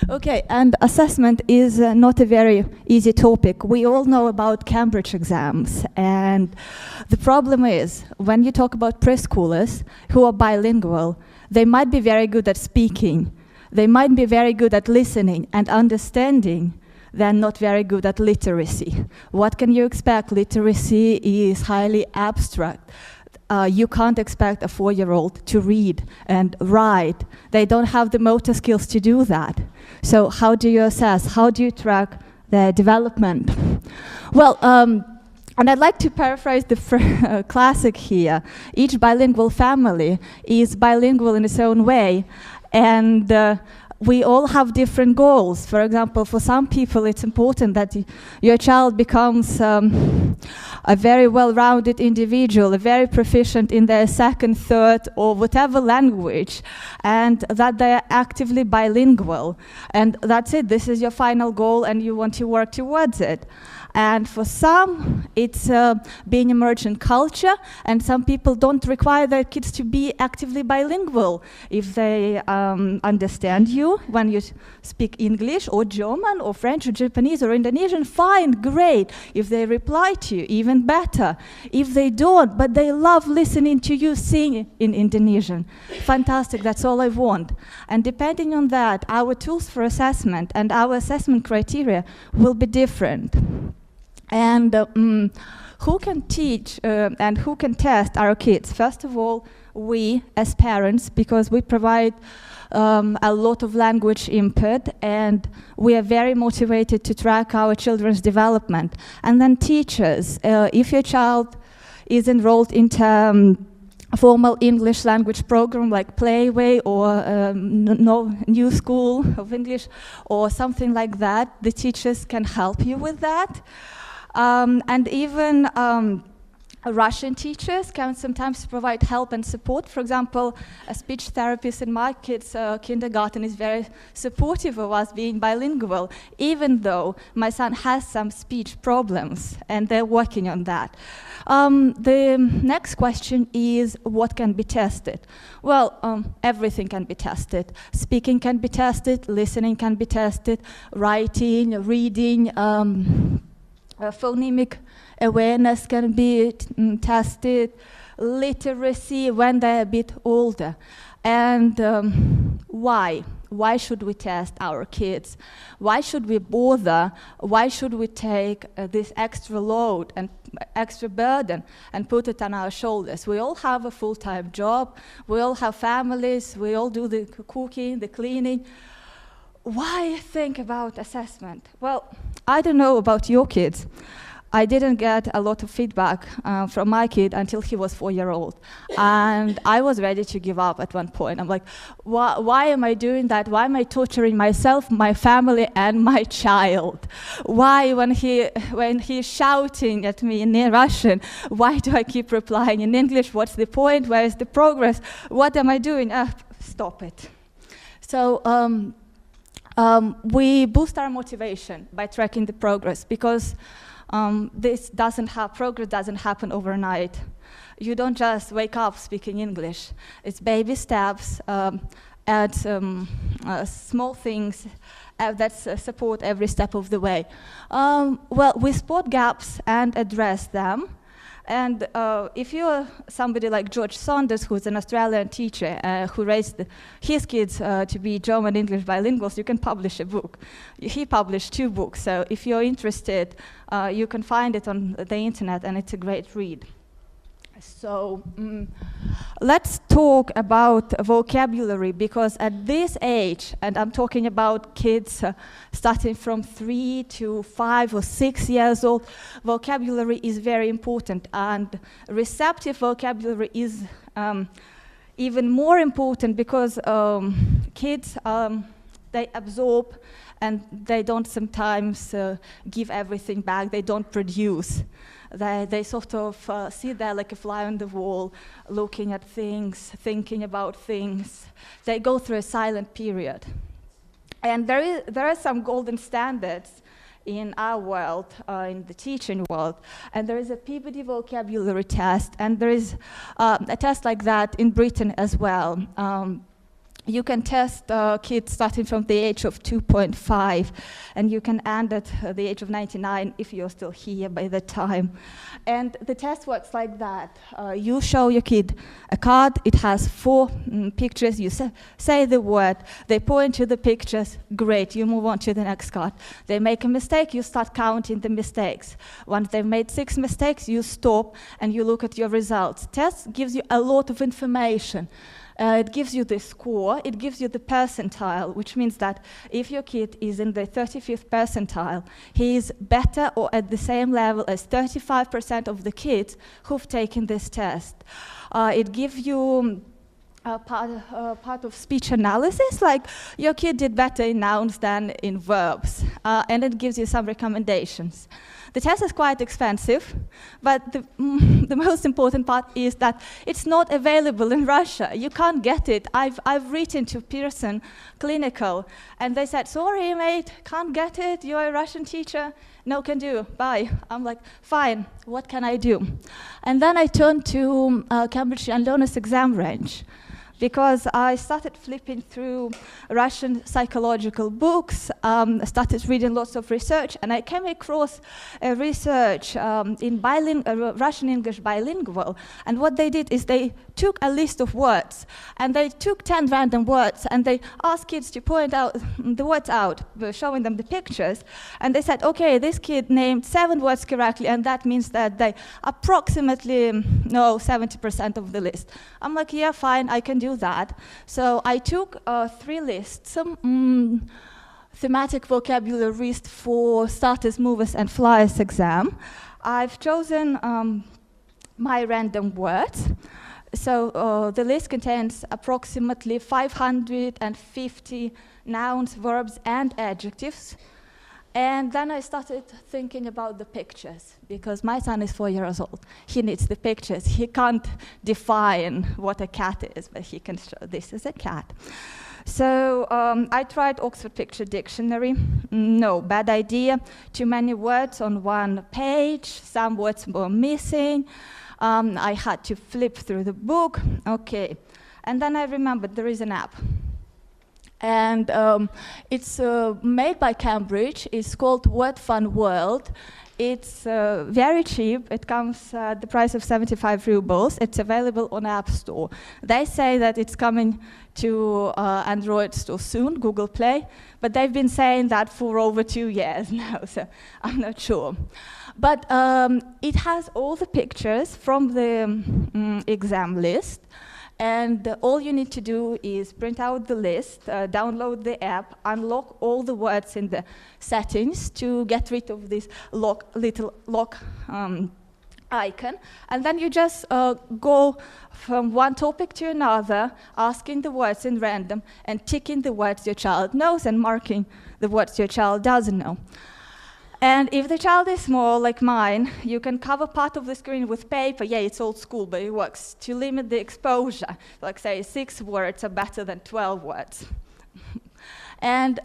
Okay, and assessment is not a very easy topic. We all know about Cambridge exams, and the problem is, when you talk about preschoolers who are bilingual, they might be very good at speaking, they might be very good at listening and understanding, they're not very good at literacy. What can you expect? Literacy is highly abstract. You can't expect a 4-year-old to read and write. They don't have the motor skills to do that. So how do you assess? How do you track their development? Well, and I'd like to paraphrase the classic here. Each bilingual family is bilingual in its own way, and we all have different goals. For example, for some people it's important that your child becomes a very well-rounded individual, a very proficient in their second, third, or whatever language, and that they're actively bilingual. And that's it, this is your final goal and you want to work towards it. And for some, it's being immersed in culture, and some people don't require their kids to be actively bilingual. If they understand you when you speak English or German or French or Japanese or Indonesian, fine, great. If they reply to you, even better. If they don't, but they love listening to you sing in Indonesian, fantastic, that's all I want. And depending on that, our tools for assessment and our assessment criteria will be different. And who can teach and who can test our kids? First of all, we as parents, because we provide a lot of language input, and we are very motivated to track our children's development. And then teachers, if your child is enrolled into a formal English language program like Playway or New School of English or something like that, the teachers can help you with that. And even Russian teachers can sometimes provide help and support. For example, a speech therapist in my kids' kindergarten is very supportive of us being bilingual, even though my son has some speech problems, and they're working on that. The next question is, what can be tested? Well, everything can be tested. Speaking can be tested, listening can be tested, writing, reading, phonemic awareness can be tested, literacy when they're a bit older. And why? Why should we test our kids? Why should we bother? Why should we take this extra load and extra burden and put it on our shoulders? We all have a full-time job, we all have families, we all do the cooking, the cleaning. Why think about assessment? Well, I don't know about your kids. I didn't get a lot of feedback from my kid until he was 4-year-old. And I was ready to give up at one point. I'm like, why am I doing that? Why am I torturing myself, my family, and my child? Why, when he's shouting at me in Russian, why do I keep replying in English? What's the point? Where is the progress? What am I doing? Stop it. So, we boost our motivation by tracking the progress, because progress doesn't happen overnight. You don't just wake up speaking English. It's baby steps, add small things that support every step of the way. Well, we spot gaps and address them. And if you're somebody like George Saunders, who's an Australian teacher who raised his kids to be German English bilinguals, you can publish a book. He published 2 books, so if you're interested, you can find it on the internet, and it's a great read. So let's talk about vocabulary, because at this age, and I'm talking about kids starting from 3 to 5 or 6 years old, vocabulary is very important, and receptive vocabulary is even more important, because kids, they absorb and they don't sometimes give everything back, they don't produce. They sort of sit there like a fly on the wall, looking at things, thinking about things. They go through a silent period. And there are some golden standards in our world, in the teaching world. And there is a Peabody vocabulary test, and there is a test like that in Britain as well. you can test kids starting from the age of 2.5, and you can end at the age of 99 if you're still here by the time. And the test works like that. You show your kid a card, it has 4 pictures, you say the word, they point to the pictures, great, you move on to the next card. They make a mistake, you start counting the mistakes. Once they've made 6 mistakes, you stop and you look at your results. Test gives you a lot of information. It gives you the score, it gives you the percentile, which means that if your kid is in the 35th percentile, he is better or at the same level as 35% of the kids who've taken this test. It gives you part of speech analysis, like your kid did better in nouns than in verbs, and it gives you some recommendations. The test is quite expensive, but the most important part is that it's not available in Russia. You can't get it. I've written to Pearson Clinical, and they said, sorry, mate, can't get it. You're a Russian teacher. No can do. Bye. I'm like, fine, what can I do? And then I turned to Cambridge Learners Exam Range, because I started flipping through Russian psychological books, started reading lots of research, and I came across a research in Russian-English bilingual, and what they did is they took a list of words, and they took 10 random words, and they asked kids to point out the words out, showing them the pictures, and they said, okay, this kid named 7 words correctly, and that means that they approximately know 70% of the list. I'm like, yeah, fine, I can do that. So I took 3 lists, thematic vocabulary list for starters, movers, and flyers exam. I've chosen my random words. So the list contains approximately 550 nouns, verbs, and adjectives. And then I started thinking about the pictures, because my son is 4 years old. He needs the pictures. He can't define what a cat is, but he can show this is a cat. So I tried Oxford Picture Dictionary. No, bad idea. Too many words on one page. Some words were missing. I had to flip through the book. Okay. And then I remembered there is an app. And it's made by Cambridge. It's called Word Fun World. It's very cheap. It comes at the price of 75 rubles. It's available on App Store. They say that it's coming to Android store soon, Google Play, but they've been saying that for over 2 years now, so I'm not sure. But it has all the pictures from the exam list. And all you need to do is print out the list, download the app, unlock all the words in the settings to get rid of this little lock icon. And then you just go from one topic to another, asking the words in random and ticking the words your child knows and marking the words your child doesn't know. And if the child is small, like mine, you can cover part of the screen with paper. Yeah, it's old school, but it works to limit the exposure. Like, say, 6 words are better than 12 words. And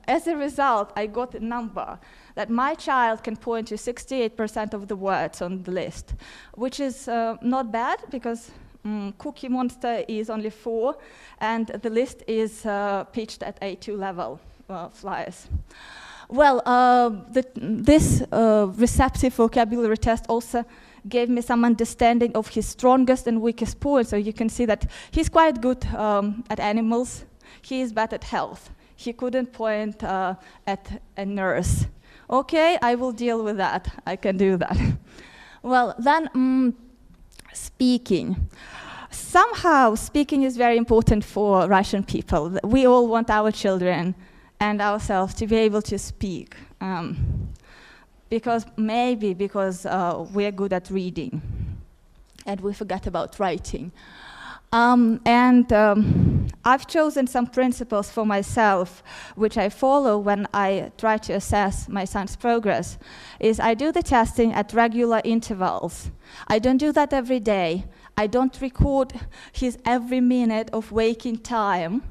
as a result, I got a number that my child can point to 68% of the words on the list, which is not bad, because Cookie Monster is only 4, and the list is pitched at A2 level flyers. Well, this receptive vocabulary test also gave me some understanding of his strongest and weakest points. So you can see that he's quite good at animals. He is bad at health. He couldn't point at a nurse. Okay, I will deal with that. I can do that. Well, then speaking. Somehow, speaking is very important for Russian people. We all want our children and ourselves to be able to speak, because we're good at reading and we forget about writing. I've chosen some principles for myself which I follow when I try to assess my son's progress. Is I do the testing at regular intervals. I don't do that every day. I don't record his every minute of waking time,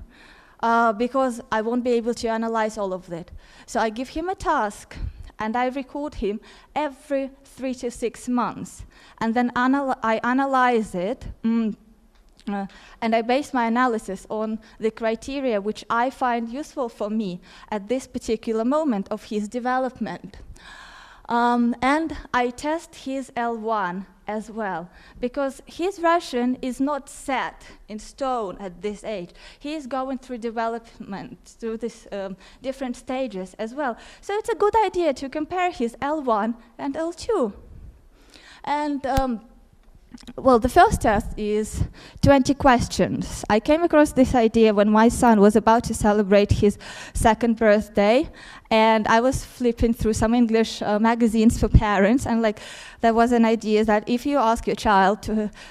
because I won't be able to analyze all of that. So I give him a task, and I record him every 3 to 6 months. And then I analyze it And I base my analysis on the criteria which I find useful for me at this particular moment of his development. And I test his L1 as well, because his Russian is not set in stone at this age. He is going through development, through these different stages as well. So it's a good idea to compare his L1 and L2. And well, the first test is 20 questions. I came across this idea when my son was about to celebrate his 2nd birthday, and I was flipping through some English magazines for parents, and there was an idea that if you ask your child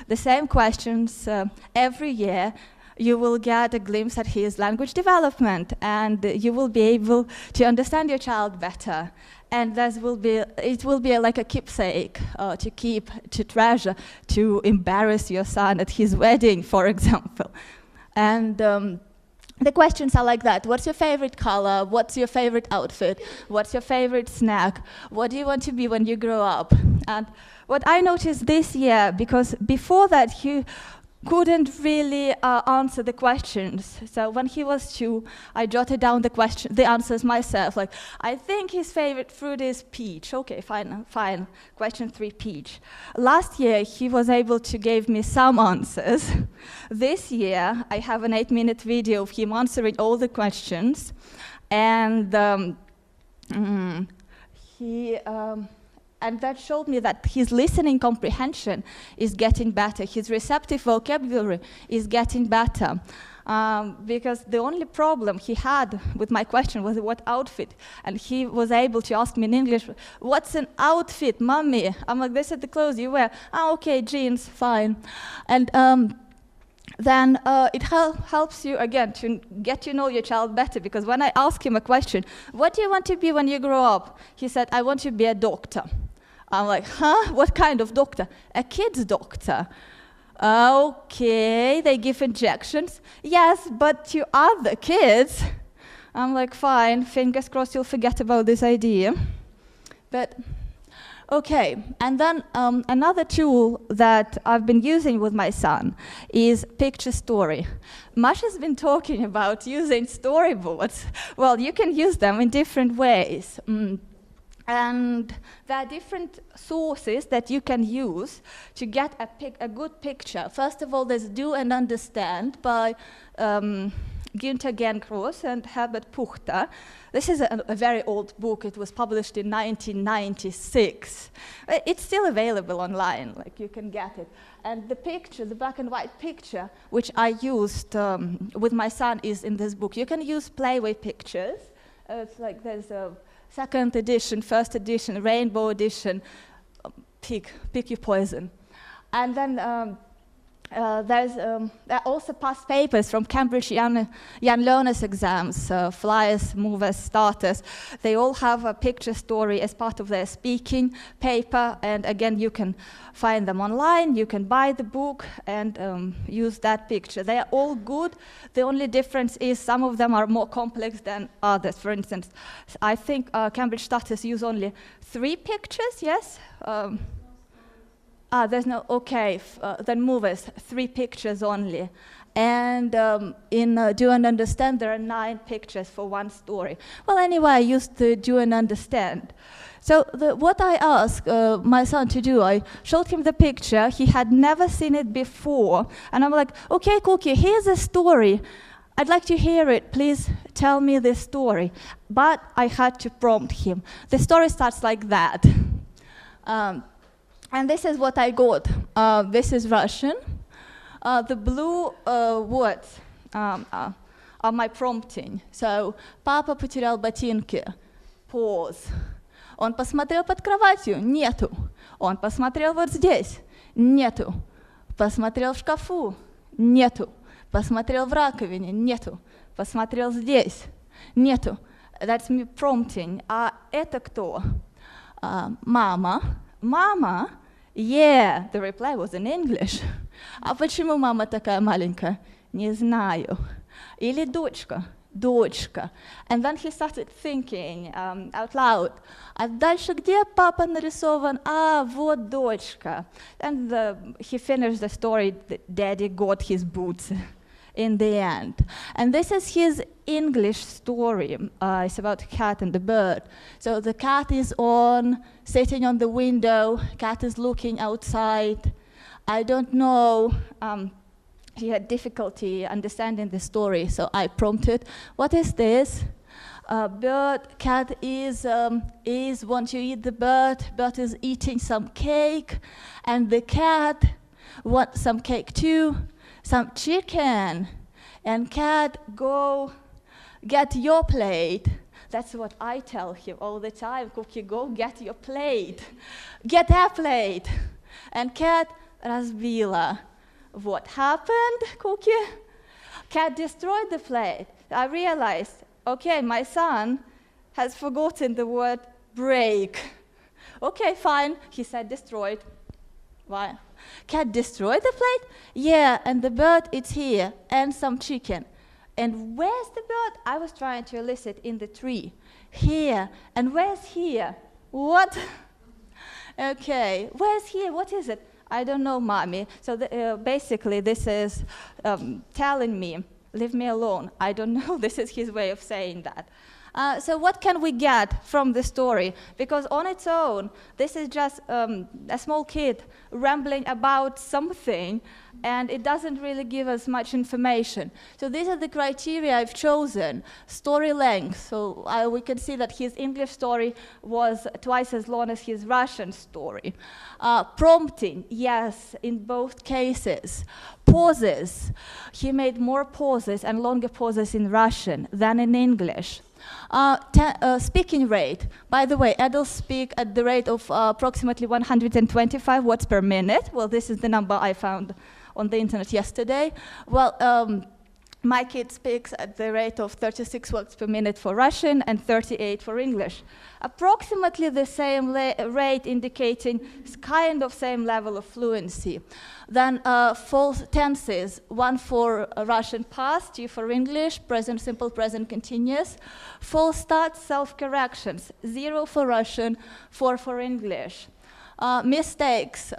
the same questions every year, you will get a glimpse at his language development, and you will be able to understand your child better. And it will be like a keepsake to keep, to treasure, to embarrass your son at his wedding, for example. And the questions are like that. What's your favorite color? What's your favorite outfit? What's your favorite snack? What do you want to be when you grow up? And what I noticed this year, because before that he couldn't really answer the questions. So when he was 2, I jotted down the answers myself. I think his favorite fruit is peach. Okay, fine. Question 3, peach. Last year, he was able to give me some answers. This year, I have an 8-minute video of him answering all the questions. And and that showed me that his listening comprehension is getting better. His receptive vocabulary is getting better. Because the only problem he had with my question was what outfit. And he was able to ask me in English, what's an outfit, mommy? I'm like, this is the clothes you wear. Oh, okay, jeans, fine. And then it helps you, again, to get to know your child better, because when I ask him a question, what do you want to be when you grow up? He said, I want to be a doctor. I'm like, huh? What kind of doctor? A kid's doctor. Okay, they give injections. Yes, but to other kids. I'm like, fine, fingers crossed you'll forget about this idea. But okay, and then another tool that I've been using with my son is picture story. Masha's been talking about using storyboards. Well, you can use them in different ways. And there are different sources that you can use to get a good picture. First of all, there's Do and Understand by Günther Genkros and Herbert Puchter. This is a very old book. It was published in 1996. It's still available online, you can get it. And the picture, the black and white picture, which I used with my son, is in this book. You can use Playway pictures. It's there's a 2nd edition, 1st edition, rainbow edition, pick your poison. And then there are also past papers from Cambridge Young Learners exams, flyers, movers, starters. They all have a picture story as part of their speaking paper, and again, you can find them online, you can buy the book and use that picture. They are all good. The only difference is some of them are more complex than others. For instance, I think Cambridge starters use only 3 pictures, yes? There's no, okay, then movers, 3 pictures only. And in Do and Understand, there are 9 pictures for one story. Well, anyway, I used the Do and Understand. So what I asked my son to do, I showed him the picture. He had never seen it before. And I'm like, okay, Cookie, here's a story. I'd like to hear it. Please tell me this story. But I had to prompt him. The story starts like that. And this is what I got. This is Russian. The blue words are my prompting. So, папа потерял ботинки. Pause. Он посмотрел под кроватью. Нету. Он посмотрел вот здесь. Нету. Посмотрел в шкафу. Нету. Посмотрел в раковине. Нету. Посмотрел здесь. Нету. That's me prompting. А это кто? Мама. Мама? Yeah, the reply was in English. А почему мама такая маленькая? Не знаю. Или дочка? дочка. And then he started thinking out loud. А дальше где папа нарисован? А, вот дочка. And he finished the story, Daddy got his boots in the end. And this is his English story. It's about a cat and a bird. So the cat is sitting on the window, cat is looking outside. I don't know, he had difficulty understanding the story, so I prompted, what is this? Bird, cat is want to eat the bird is eating some cake, and the cat wants some cake too, some chicken, and cat, go get your plate. That's what I tell him all the time, Cookie, go get your plate, get a plate. And cat, разбила. What happened, Cookie? Cat destroyed the plate. I realized, okay, my son has forgotten the word break. Okay, fine, he said destroyed. Why? Cat destroyed the plate? Yeah, and the bird, it's here, and some chicken. And where's the bird? I was trying to elicit in the tree. Here, and where's here? What? Okay, where's here? What is it? I don't know, mommy. So basically, this is telling me, leave me alone. I don't know. This is his way of saying that. So what can we get from the story? Because on its own, this is just a small kid rambling about something, and it doesn't really give us much information. So these are the criteria I've chosen. Story length. So we can see that his English story was twice as long as his Russian story. Prompting, yes, in both cases. Pauses. He made more pauses and longer pauses in Russian than in English. Speaking rate. By the way, adults speak at the rate of approximately 125 words per minute. Well, this is the number I found on the internet yesterday. Well, my kid speaks at the rate of 36 words per minute for Russian and 38 for English. Approximately the same rate, indicating kind of same level of fluency. Then false tenses, 1 for Russian past, 2 for English, present simple, present continuous. False starts, self-corrections, 0 for Russian, 4 for English. Mistakes,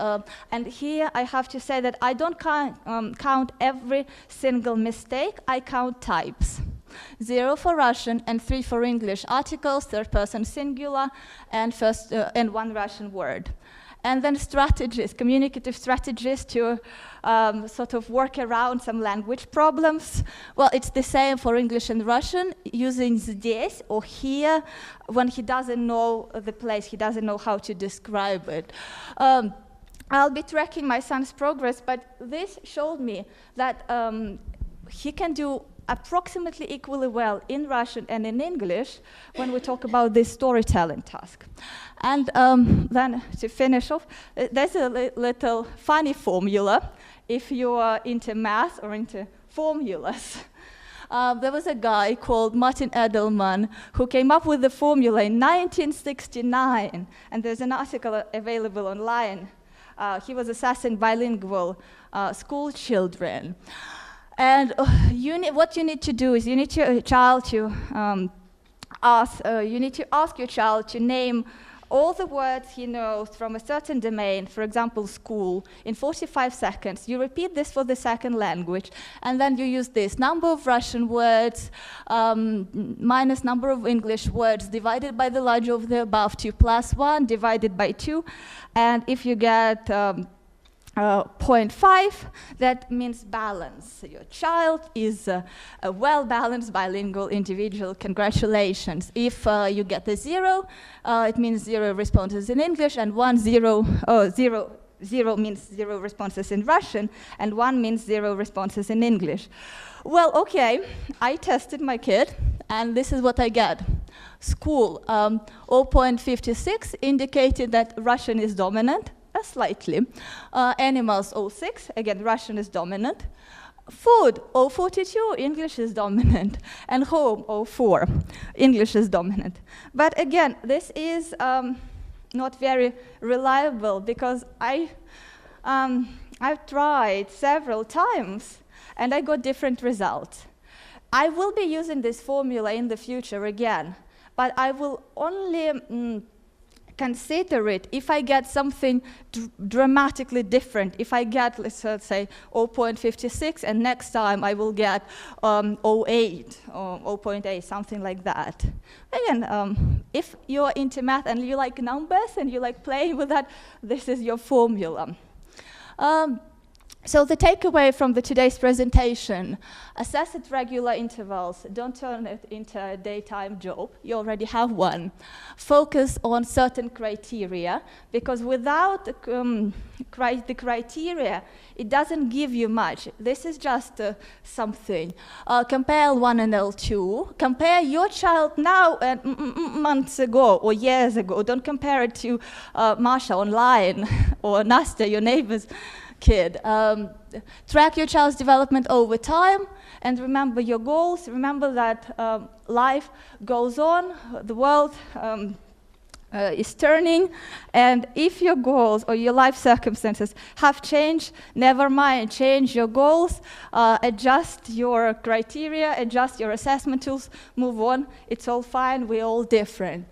and here I have to say that I don't count every single mistake, I count types. 0 for Russian and 3 for English. Articles, third person singular, and 1 Russian word. And then strategies, communicative strategies to sort of work around some language problems. Well, it's the same for English and Russian, using здесь or here when he doesn't know the place, he doesn't know how to describe it. I'll be tracking my son's progress, but this showed me that he can do approximately equally well in Russian and in English when we talk about this storytelling task. And then to finish off, there's a little funny formula if you are into math or into formulas. There was a guy called Martin Edelman who came up with the formula in 1969, and there's an article available online. He was assessing bilingual school children. And what you need to do is you need your child to ask your child to name all the words he knows from a certain domain, for example, school, in 45 seconds. You repeat this for the second language, and then you use this number of Russian words minus number of English words divided by the larger of the above, 2 plus 1 divided by 2, and if you get 0.5, that means balance. Your child is a well-balanced bilingual individual. Congratulations. If you get a 0, it means 0 responses in English, and 0 means 0 responses in Russian, and 1 means 0 responses in English. Well, okay, I tested my kid, and this is what I get. School, 0.56 indicated that Russian is dominant. Slightly. Animals, 0.6, again, Russian is dominant. Food, 0.42, English is dominant. And home, 0.4, English is dominant. But again, this is not very reliable because I've tried several times and I got different results. I will be using this formula in the future again, but I will only consider it if I get something dramatically different. If I get, let's say, 0.56, and next time I will get 0.8 or 0.8, something like that. Again, if you're into math and you like numbers and you like playing with that, this is your formula. So the takeaway from today's presentation: assess at regular intervals. Don't turn it into a daytime job. You already have one. Focus on certain criteria, because without the criteria, it doesn't give you much. This is just something. Compare L1 and L2. Compare your child now and months ago or years ago. Don't compare it to Masha online or Nastya, your neighbor's kid. Track your child's development over time, and remember your goals. Remember that life goes on, the world is turning, and if your goals or your life circumstances have changed, never mind, change your goals, adjust your criteria, adjust your assessment tools, move on. It's all fine, we're all different.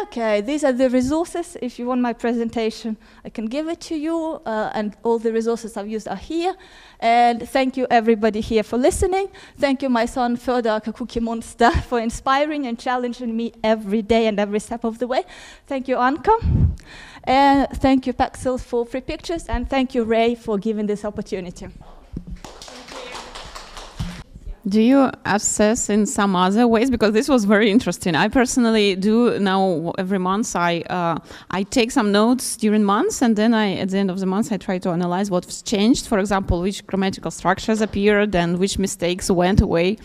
Okay, these are the resources. If you want my presentation, I can give it to you, and all the resources I've used are here. And thank you everybody here for listening. Thank you my son Fedor Cookie Monster for inspiring and challenging me every day and every step of the way. Thank you Anka. And thank you Paxil for free pictures, and thank you Ray for giving this opportunity. Do you assess in some other ways? Because this was very interesting. I personally do now every month. I take some notes during months, and then at the end of the month I try to analyze what's changed. For example, which grammatical structures appeared and which mistakes went away.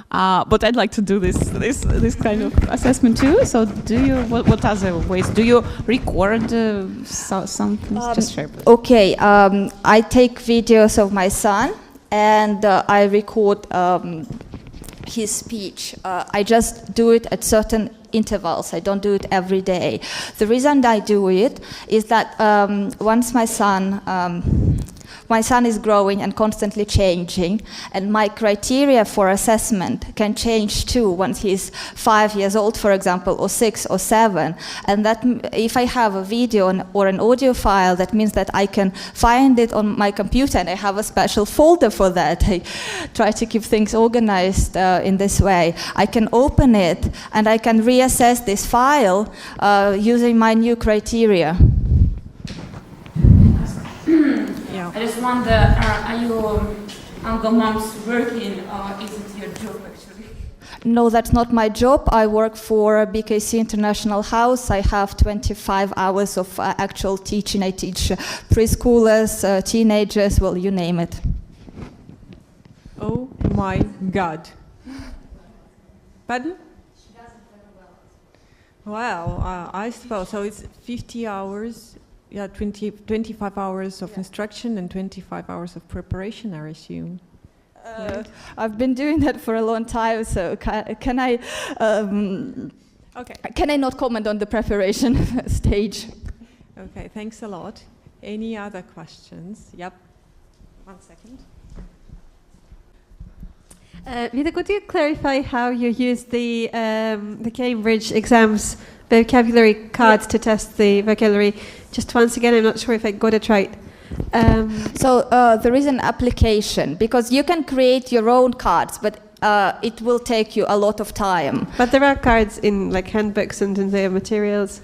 But I'd like to do this kind of assessment too. So do you? What other ways? Do you record something? Just share. Okay, I take videos of my son, and I record his speech. I just do it at certain intervals. I don't do it every day. The reason I do it is that once my son is growing and constantly changing, and my criteria for assessment can change too once he's 5 years old, for example, or 6 or 7. And that if I have a video or an audio file, that means that I can find it on my computer, and I have a special folder for that. I try to keep things organized in this way. I can open it and I can reassess this file using my new criteria. I just wonder, are you Uncle Moms working, or is it your job actually? No, that's not my job. I work for BKC International House. I have 25 hours of actual teaching. I teach preschoolers, teenagers, well, you name it. Oh my God. Pardon? She does it very well. Well, I suppose, so it's 50 hours. Yeah, 25 hours of instruction and 25 hours of preparation, I assume. I've been doing that for a long time, so can I not comment on the preparation stage? Okay, thanks a lot. Any other questions? Yep. 1 second. Vita, could you clarify how you use the Cambridge exams vocabulary cards to test the vocabulary? Just once again, I'm not sure if I got it right. So there is an application, because you can create your own cards, but it will take you a lot of time. But there are cards in like handbooks and in their materials.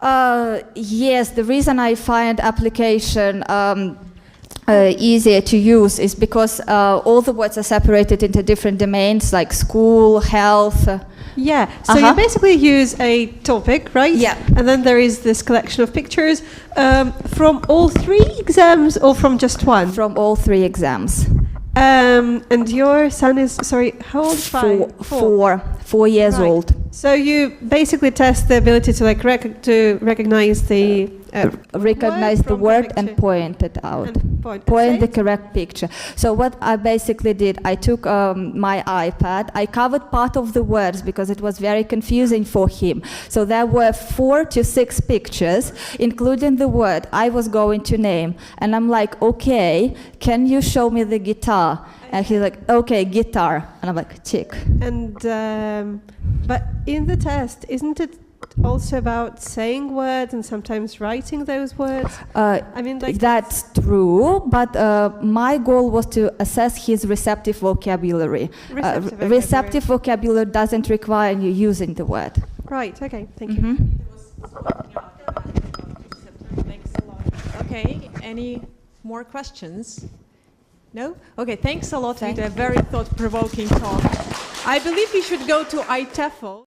Yes, the reason I find application easier to use is because all the words are separated into different domains, like school, health. Yeah, so you basically use a topic, right? Yeah. And then there is this collection of pictures from all 3 exams or from just one? From all 3 exams. And your son is, sorry, how old? 4 years old. So you basically test the ability to like to recognize the recognize the from the word and picture. point it out. And point. Point the Say it. correct picture. So what I basically did, I took my iPad, I covered part of the words because it was very confusing for him. So there were 4 to 6 pictures, including the word I was going to name. And I'm like, okay, can you show me the guitar? And he's like, okay, guitar. And I'm like, tick. And but in the test, isn't it also about saying words and sometimes writing those words? I mean, like That's true, but my goal was to assess his receptive vocabulary. Receptive vocabulary doesn't require you using the word. Right. Okay. Thank you. Mhm. Thanks a lot. Okay, any more questions? No? Okay, thanks a lot, Vita. A very thought-provoking talk. I believe you should go to ITEFL.